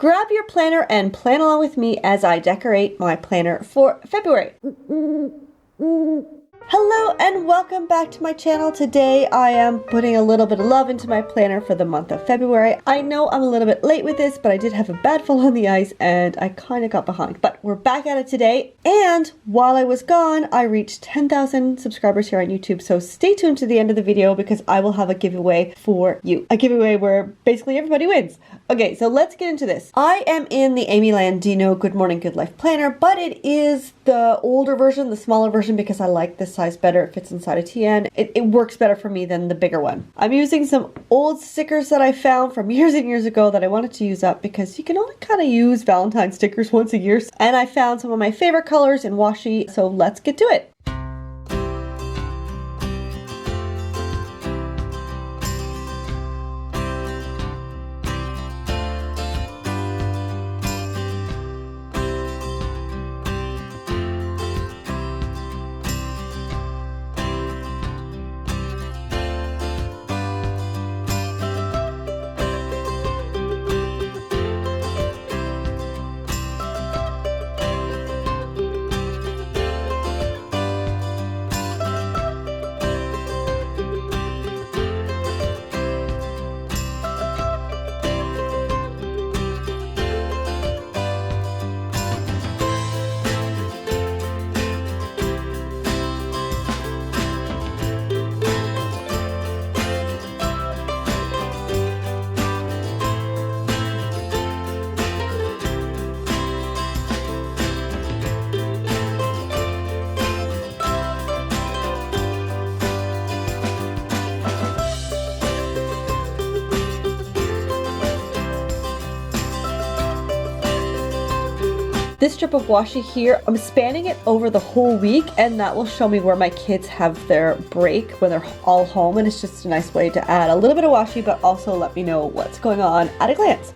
Grab your planner and plan along with me as I decorate my planner for February. Hello and welcome back to my channel. Today I am putting a little bit of love into my planner for the month of February. I know I'm a little bit late with this, but I did have a bad fall on the ice and I kind of got behind. But we're back at it today, and while I was gone, I reached 10,000 subscribers here on YouTube. So stay tuned to the end of the video because I will have a giveaway for you. A giveaway where basically everybody wins. Okay, so let's get into this. I am in the Amy Landino Good Morning Good Life planner, but it is the older version, the smaller version, because I like this size better. It fits inside a TN. It works better for me than the bigger one. I'm using some old stickers that I found from years and years ago that I wanted to use up because you can only kind of use Valentine stickers once a year. And I found some of my favorite colors in washi, so let's get to it. This strip of washi here, I'm spanning it over the whole week, and that will show me where my kids have their break when they're all home, and it's just a nice way to add a little bit of washi but also let me know what's going on at a glance.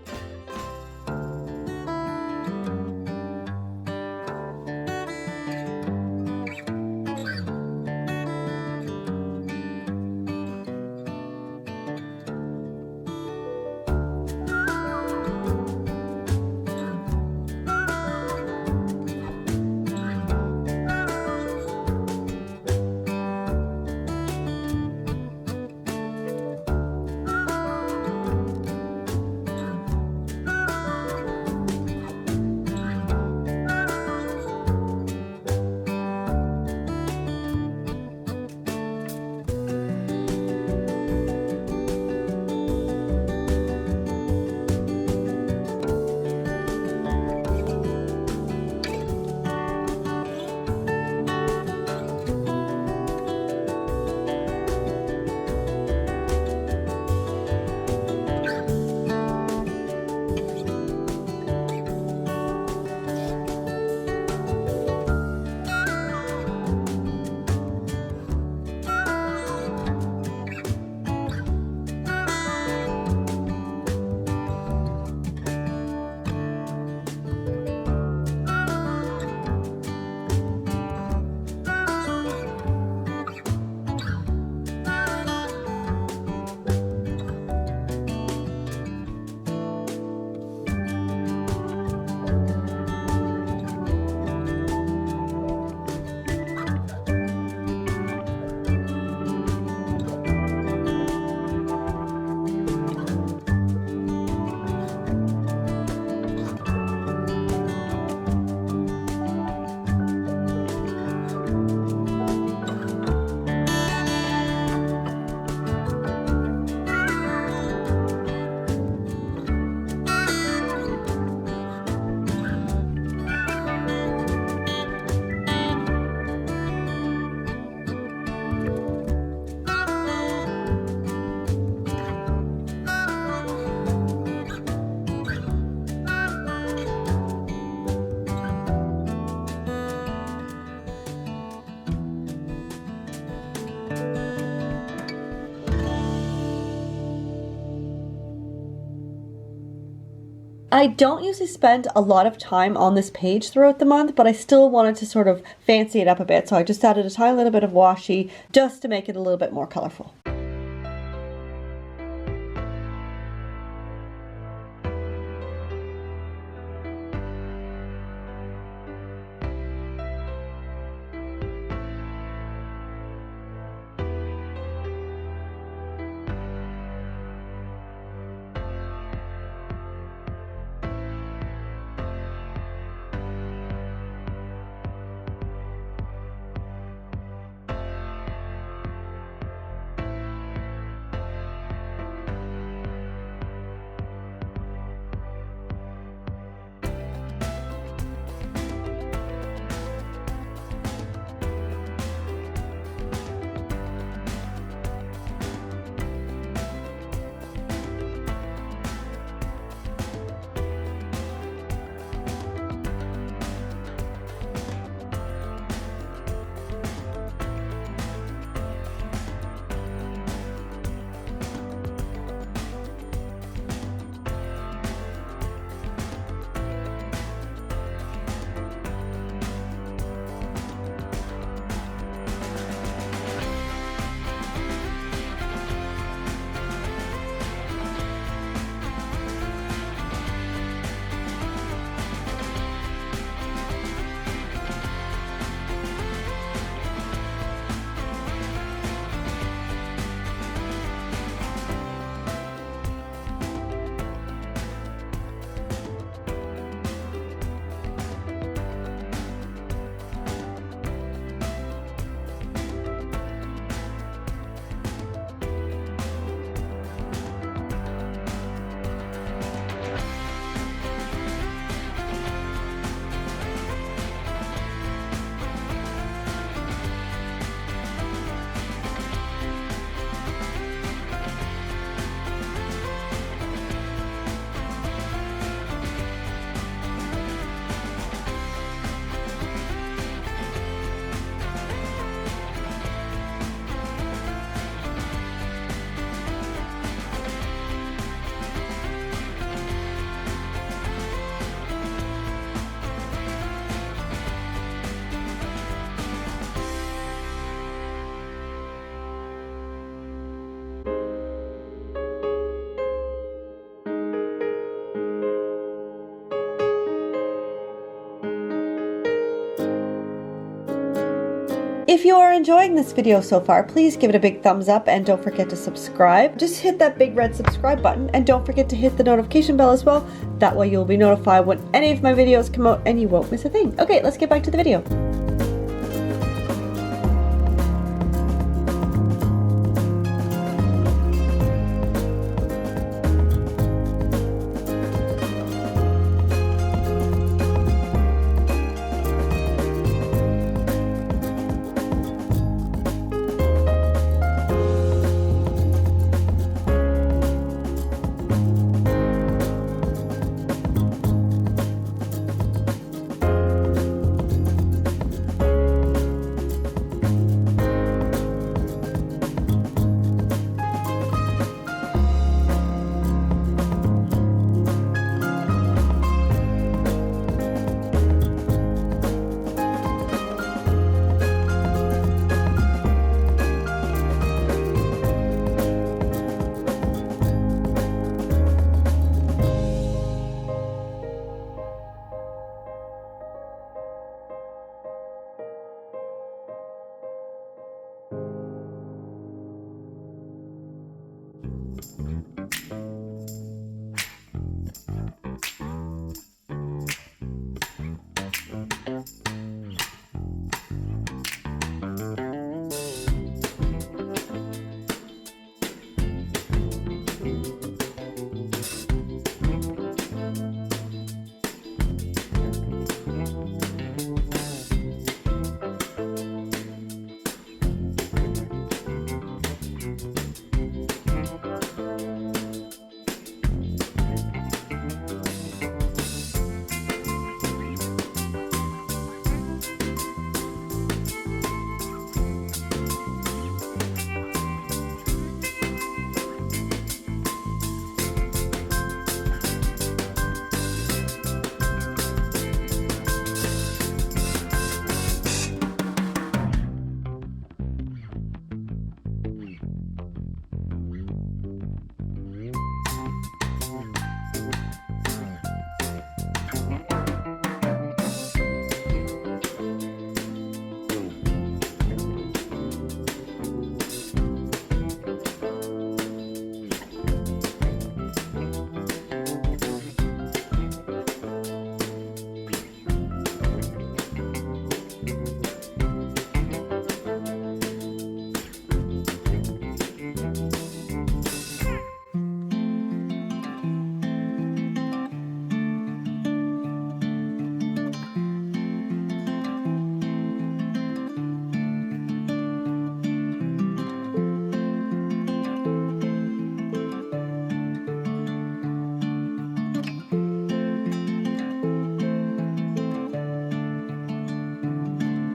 I don't usually spend a lot of time on this page throughout the month, but I still wanted to sort of fancy it up a bit, so I just added a tiny little bit of washi just to make it a little bit more colorful. If you are enjoying this video so far, please give it a big thumbs up and don't forget to subscribe. Just hit that big red subscribe button and don't forget to hit the notification bell as well. That way you'll be notified when any of my videos come out and you won't miss a thing. Okay, let's get back to the video.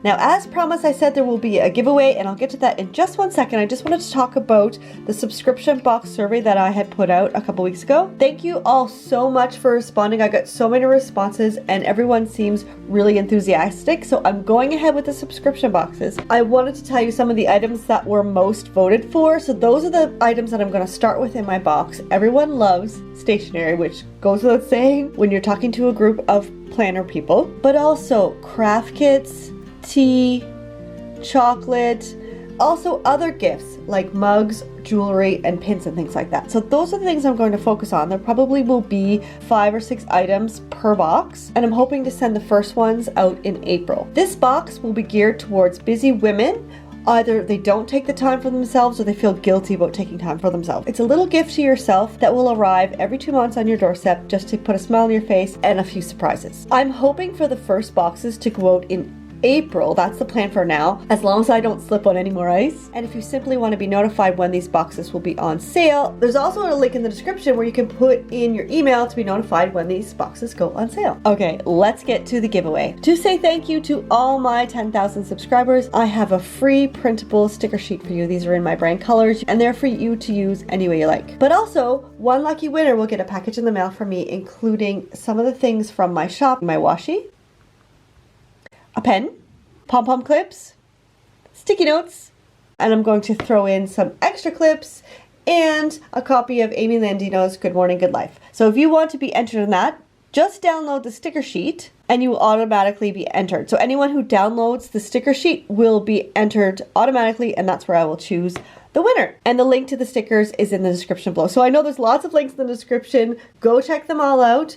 Now, as promised, I said there will be a giveaway, and I'll get to that in just one second. I just wanted to talk about the subscription box survey that I had put out a couple weeks ago. Thank you all so much for responding. I got so many responses, and everyone seems really enthusiastic, so I'm going ahead with the subscription boxes. I wanted to tell you some of the items that were most voted for, so those are the items that I'm going to start with in my box. Everyone loves stationery, which goes without saying when you're talking to a group of planner people, but also craft kits, tea, chocolate, also other gifts like mugs, jewelry, and pins and things like that. So those are the things I'm going to focus on. There probably will be 5 or 6 items per box, and I'm hoping to send the first ones out in April. This box will be geared towards busy women. Either they don't take the time for themselves or they feel guilty about taking time for themselves. It's a little gift to yourself that will arrive every 2 months on your doorstep just to put a smile on your face and a few surprises. I'm hoping for the first boxes to go out in April. That's the plan for now, as long as I don't slip on any more ice. And if you simply want to be notified when these boxes will be on sale, there's also a link in the description where you can put in your email to be notified when these boxes go on sale. Okay, let's get to the giveaway. To say thank you to all my 10,000 subscribers, I have a free printable sticker sheet for you. These are in my brand colors, and they're for you to use any way you like. But also, one lucky winner will get a package in the mail from me, including some of the things from my shop, my washi, a pen, pom-pom clips, sticky notes, and I'm going to throw in some extra clips and a copy of Amy Landino's Good Morning, Good Life. So if you want to be entered in that, just download the sticker sheet and you will automatically be entered. So anyone who downloads the sticker sheet will be entered automatically, and that's where I will choose the winner. And the link to the stickers is in the description below. So I know there's lots of links in the description. Go check them all out,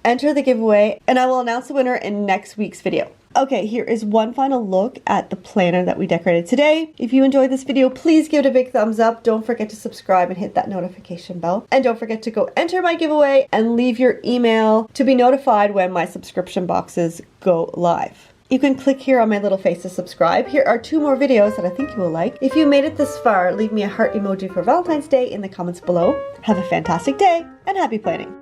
enter the giveaway, and I will announce the winner in next week's video. Okay, here is one final look at the planner that we decorated today. If you enjoyed this video, please give it a big thumbs up. Don't forget to subscribe and hit that notification bell. And don't forget to go enter my giveaway and leave your email to be notified when my subscription boxes go live. You can click here on my little face to subscribe. Here are 2 more videos that I think you will like. If you made it this far, leave me a heart emoji for Valentine's Day in the comments below. Have a fantastic day and happy planning.